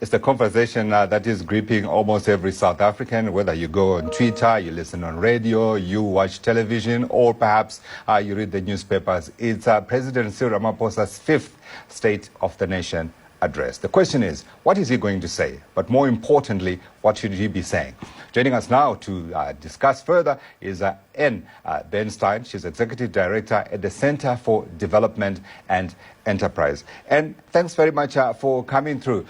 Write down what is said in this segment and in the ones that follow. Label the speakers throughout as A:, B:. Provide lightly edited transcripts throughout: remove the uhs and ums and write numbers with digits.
A: It's the conversation that is gripping almost every South African, whether you go on Twitter, you listen on radio, you watch television, or perhaps you read the newspapers. It's President Cyril Ramaphosa's fifth State of the Nation address. The question is, what is he going to say? But more importantly, what should he be saying? Joining us now to discuss further is Bernstein. She's Executive Director at the Center for Development and Enterprise. And thanks very much for coming through.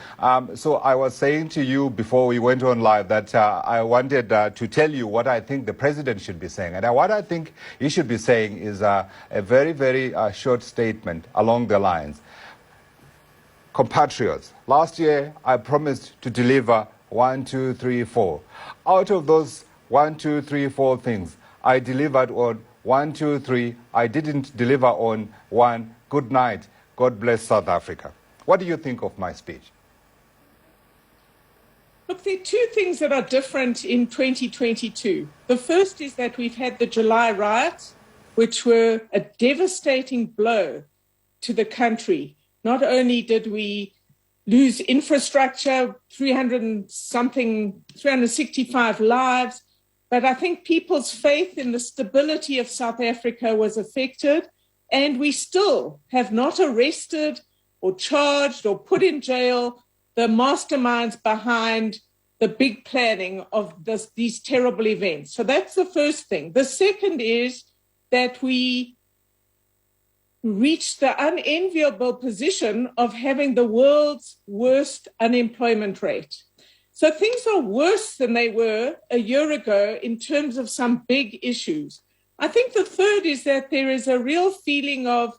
A: So I was saying to you before we went on live that I wanted to tell you what I think the president should be saying. And what I think he should be saying is a very, very short statement along the lines. Compatriots, last year I promised to deliver 1, 2, 3, 4. Out of those 1, 2, 3, 4 things, I delivered on 1, 2, 3. I didn't deliver on 1. Good night. God bless South Africa. What do you think of my speech?
B: Look, there are two things that are different in 2022. The first is that we've had the July riots, which were a devastating blow to the country. Not only did we lose infrastructure, 365 lives, but I think people's faith in the stability of South Africa was affected, and we still have not arrested or charged or put in jail the masterminds behind the big planning of these terrible events. So that's the first thing. The second is that we reached the unenviable position of having the world's worst unemployment rate. So things are worse than they were a year ago in terms of some big issues. I think the third is that there is a real feeling of,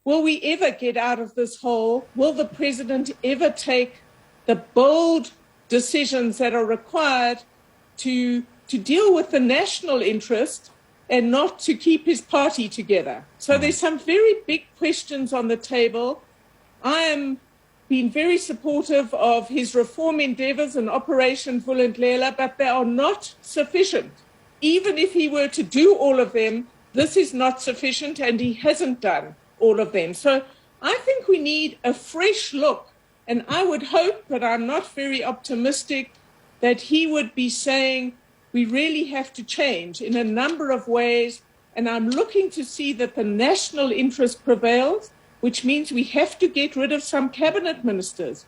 B: will we ever get out of this hole? Will the president ever take the bold decisions that are required to deal with the national interest and not to keep his party together? So there's some very big questions on the table. I am being very supportive of his reform endeavors and Operation Vulindlela, but they are not sufficient. Even if he were to do all of them, this is not sufficient, and he hasn't done all of them. So I think we need a fresh look, and I would hope, but I'm not very optimistic, that he would be saying, we really have to change in a number of ways, and I'm looking to see that the national interest prevails, which means we have to get rid of some cabinet ministers.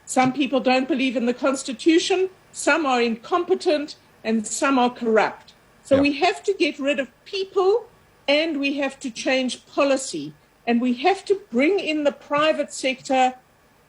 B: Some people don't believe in the Constitution, some are incompetent, and some are corrupt. So we have to get rid of people, and we have to change policy, and we have to bring in the private sector,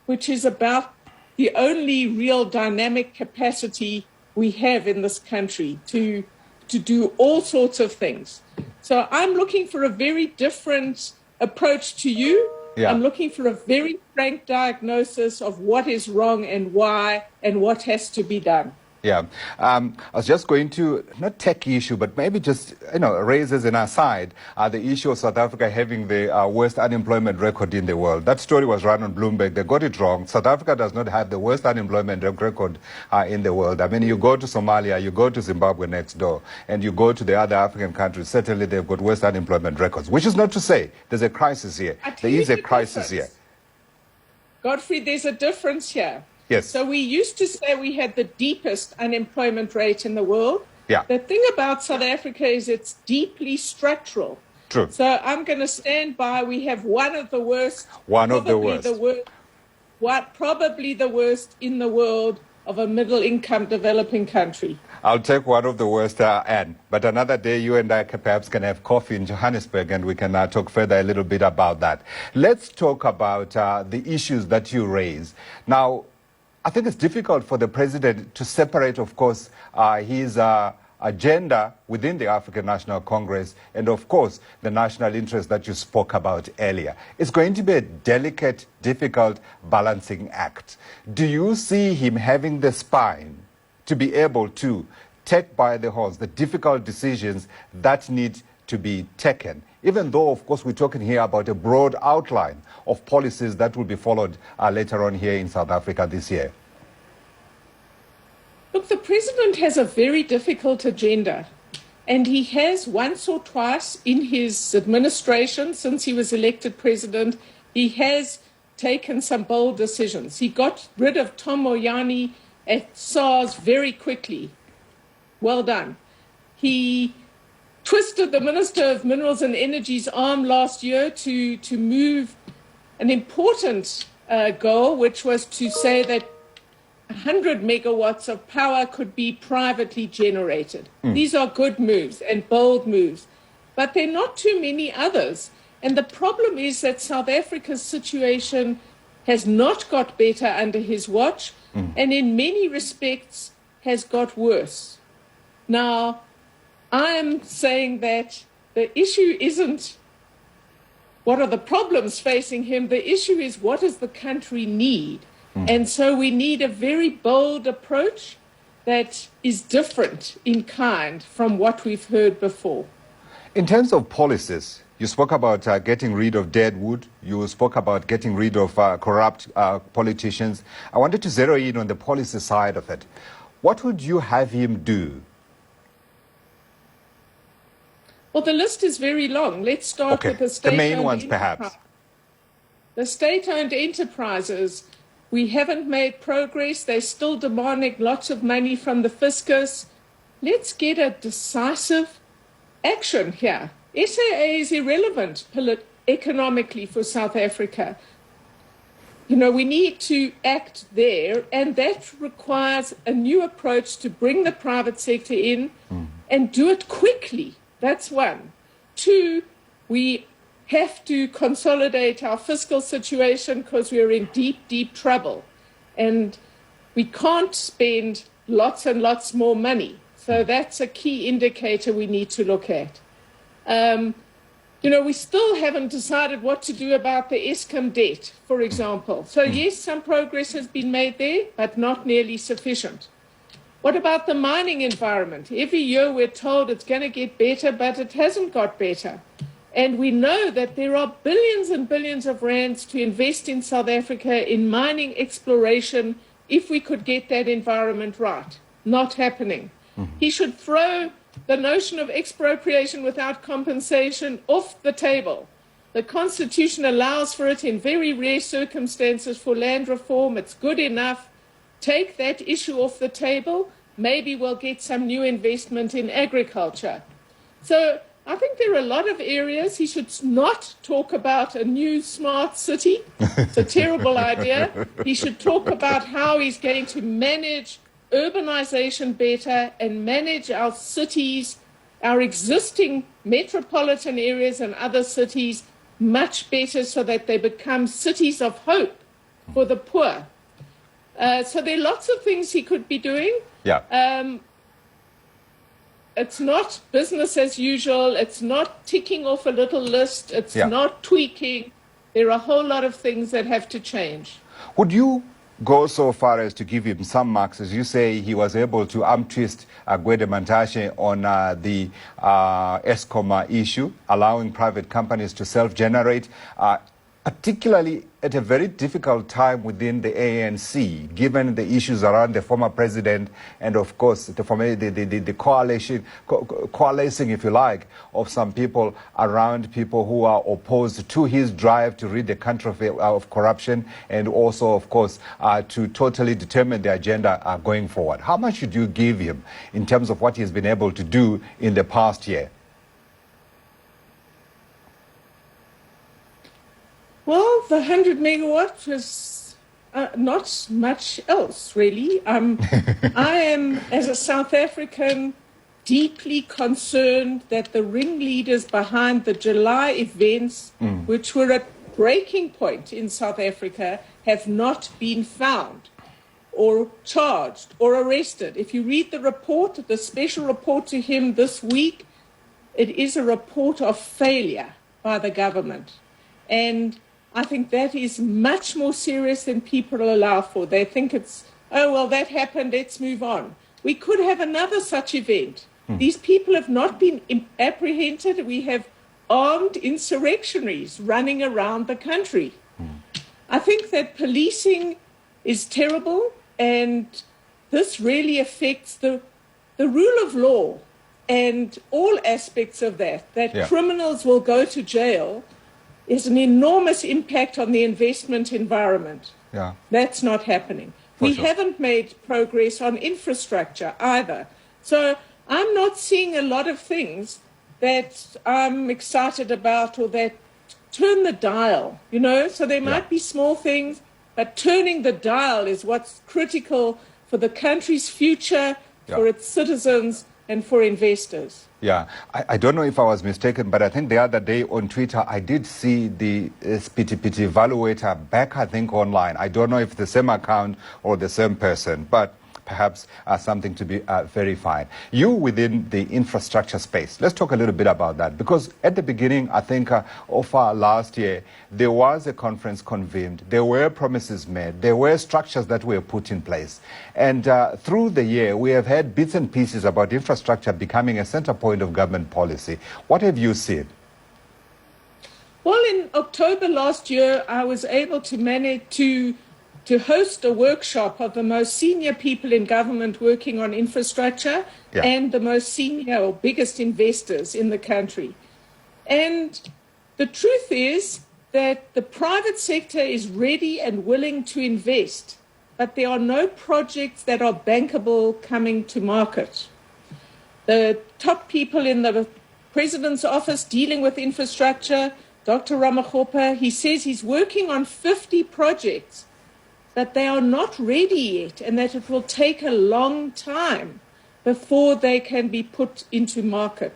B: which is about the only real dynamic capacity we have in this country to do all sorts of things. So I'm looking for a very different approach to you. Yeah. I'm looking for a very frank diagnosis of what is wrong and why and what has to be done.
A: Yeah, I was just going to, not tech issue, but maybe just, raise as an aside, the issue of South Africa having the worst unemployment record in the world. That story was run on Bloomberg. They got it wrong. South Africa does not have the worst unemployment record in the world. I mean, you go to Somalia, you go to Zimbabwe next door, and you go to the other African countries, certainly they've got worst unemployment records, which is not to say there's a crisis here. There is a crisis here.
B: Godfrey, there's a difference here.
A: Yes.
B: So we used to say we had the deepest unemployment rate in the world.
A: Yeah.
B: The thing about South Africa is it's deeply structural.
A: True.
B: So I'm going to stand by. We have one of the worst.
A: Probably
B: the worst in the world of a middle-income developing country.
A: I'll take one of the worst, Anne. But another day, you and I perhaps can have coffee in Johannesburg, and we can talk further a little bit about that. Let's talk about the issues that you raise. Now, I think it's difficult for the president to separate, of course, his agenda within the African National Congress and, of course, the national interest that you spoke about earlier. It's going to be a delicate, difficult balancing act. Do you see him having the spine to be able to take by the horse the difficult decisions that need to be taken, even though, of course, we're talking here about a broad outline of policies that will be followed later on here in South Africa this year?
B: Look, the president has a very difficult agenda, and he has once or twice in his administration, since he was elected president, he has taken some bold decisions. He got rid of Tom Moyani at SARS very quickly. Well done. He twisted the Minister of Minerals and Energy's arm last year to move an important goal, which was to say that 100 megawatts of power could be privately generated. These are good moves and bold moves, but there are not too many others. And the problem is that South Africa's situation has not got better under his watch, and in many respects has got worse. Now, I am saying that the issue isn't what are the problems facing him. The issue is what does the country need? And so we need a very bold approach that is different in kind from what we've heard before.
A: In terms of policies, you spoke about getting rid of dead wood. You spoke about getting rid of corrupt politicians. I wanted to zero in on the policy side of it. What would you have him do?
B: Well, the list is very long. Let's start with the state-owned
A: the main ones, perhaps.
B: The state-owned enterprises, we haven't made progress. They're still demanding lots of money from the fiscus. Let's get a decisive action here. SAA is irrelevant economically for South Africa. You know, we need to act there, and that requires a new approach to bring the private sector in and do it quickly. That's one. Two, we have to consolidate our fiscal situation because we're in deep, deep trouble. And we can't spend lots and lots more money. So that's a key indicator we need to look at. You know, we still haven't decided what to do about the Eskom debt, for example. So yes, some progress has been made there, but not nearly sufficient. What about the mining environment? Every year we're told it's going to get better, but it hasn't got better. And we know that there are billions and billions of rands to invest in South Africa in mining exploration if we could get that environment right. Not happening. He should throw the notion of expropriation without compensation off the table. The Constitution allows for it in very rare circumstances for land reform. It's good enough. Take that issue off the table. Maybe we'll get some new investment in agriculture. So I think there are a lot of areas. He should not talk about a new smart city. It's a terrible idea. He should talk about how he's going to manage urbanization better and manage our cities, our existing metropolitan areas and other cities much better so that they become cities of hope for the poor. So there are lots of things he could be doing.
A: Yeah.
B: It's not business as usual. It's not ticking off a little list. It's not tweaking. There are a whole lot of things that have to change.
A: Would you go so far as to give him some marks? As you say, he was able to twist Gwede Mantashe on the Eskom issue, allowing private companies to self-generate, particularly at a very difficult time within the ANC, given the issues around the former president and, of course, the coalescing, if you like, of some people around people who are opposed to his drive to rid the country of corruption and also, of course, to totally determine the agenda going forward. How much should you give him in terms of what he's been able to do in the past year?
B: Well, the 100 megawatts was not much else, really. I am, as a South African, deeply concerned that the ringleaders behind the July events, which were a breaking point in South Africa, have not been found or charged or arrested. If you read the report, the special report to him this week, it is a report of failure by the government. And I think that is much more serious than people allow for. They think it's, oh, well, that happened, let's move on. We could have another such event. These people have not been apprehended. We have armed insurrectionaries running around the country. I think that policing is terrible, and this really affects the rule of law and all aspects of that, criminals will go to jail is an enormous impact on the investment environment.
A: Yeah.
B: That's not happening. We haven't made progress on infrastructure either. So I'm not seeing a lot of things that I'm excited about or that turn the dial, you know? So there might be small things, but turning the dial is what's critical for the country's future, for its citizens, and for investors.
A: Yeah, I don't know if I was mistaken, but I think the other day on Twitter, I did see the Spiti evaluator back, I think, online. I don't know if the same account or the same person, but perhaps something to be verified. You within the infrastructure space, let's talk a little bit about that, because at the beginning, I think of last year, there was a conference convened, there were promises made, there were structures that were put in place. And through the year, we have had bits and pieces about infrastructure becoming a center point of government policy. What have you seen?
B: Well, in October last year, I was able to manage to host a workshop of the most senior people in government working on infrastructure and the most senior or biggest investors in the country. And the truth is that the private sector is ready and willing to invest, but there are no projects that are bankable coming to market. The top people in the president's office dealing with infrastructure, Dr. Ramaphosa, he says he's working on 50 projects, that they are not ready yet and that it will take a long time before they can be put into market.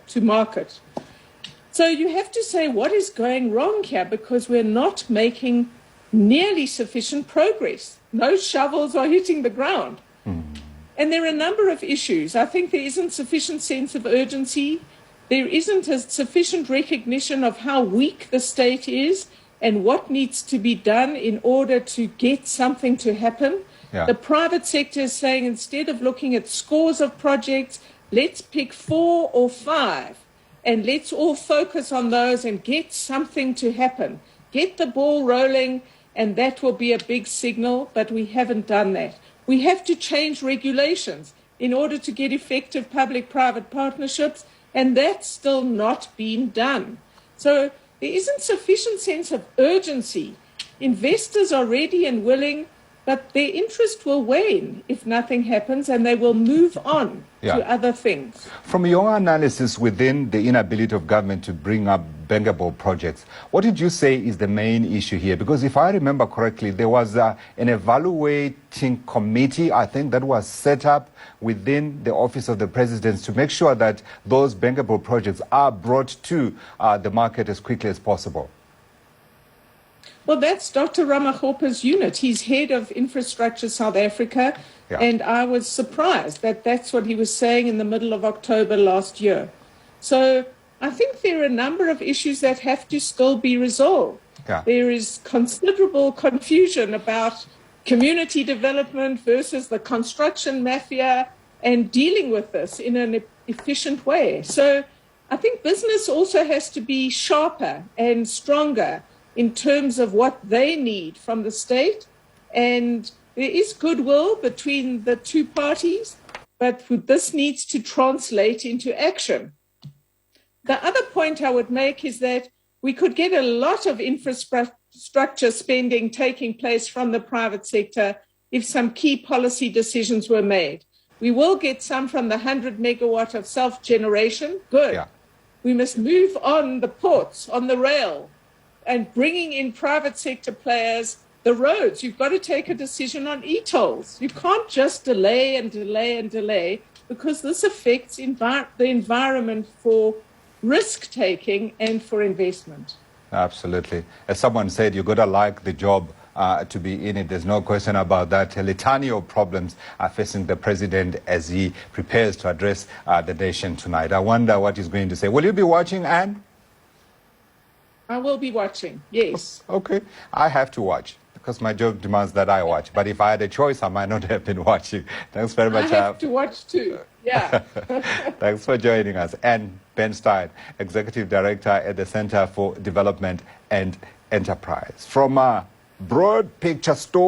B: So you have to say, what is going wrong here? Because we're not making nearly sufficient progress. No shovels are hitting the ground. And there are a number of issues. I think there isn't sufficient sense of urgency. There isn't a sufficient recognition of how weak the state is and what needs to be done in order to get something to happen. The private sector is saying, instead of looking at scores of projects, let's pick 4 or 5 and let's all focus on those and get something to happen. Get the ball rolling, and that will be a big signal, but we haven't done that. We have to change regulations in order to get effective public-private partnerships, and that's still not been done. So there isn't sufficient sense of urgency. Investors are ready and willing, but their interest will wane if nothing happens, and they will move on to other things. From
A: your analysis within the inability of government to bring up bankable projects, what did you say is the main issue here? Because if I remember correctly, there was an evaluating committee, I think, that was set up within the office of the president to make sure that those bankable projects are brought to the market as quickly as possible.
B: Well, that's Dr. Ramaphosa's unit. He's head of Infrastructure South Africa, and I was surprised that that's what he was saying in the middle of October last year. So I think there are a number of issues that have to still be resolved. There is considerable confusion about community development versus the construction mafia and dealing with this in an efficient way. So I think business also has to be sharper and stronger in terms of what they need from the state. And there is goodwill between the two parties, but this needs to translate into action. The other point I would make is that we could get a lot of infrastructure spending taking place from the private sector if some key policy decisions were made. We will get some from the 100 megawatt of self-generation. Good. We must move on the ports, on the rail, and bringing in private sector players, the roads. You've got to take a decision on e-tolls. You can't just delay and delay and delay, because this affects the environment for risk-taking and for investment.
A: Absolutely. As someone said, you've got to like the job to be in it. There's no question about that. A litany of problems are facing the president as he prepares to address the nation tonight. I wonder what he's going to say. Will you be watching, Anne?
B: I will be watching, yes.
A: Okay. I have to watch because my job demands that I watch. But if I had a choice, I might not have been watching. Thanks very much.
B: I have to watch too, yeah.
A: Thanks for joining us. Anne Bernstein, Executive Director at the Center for Development and Enterprise. From a broad picture story.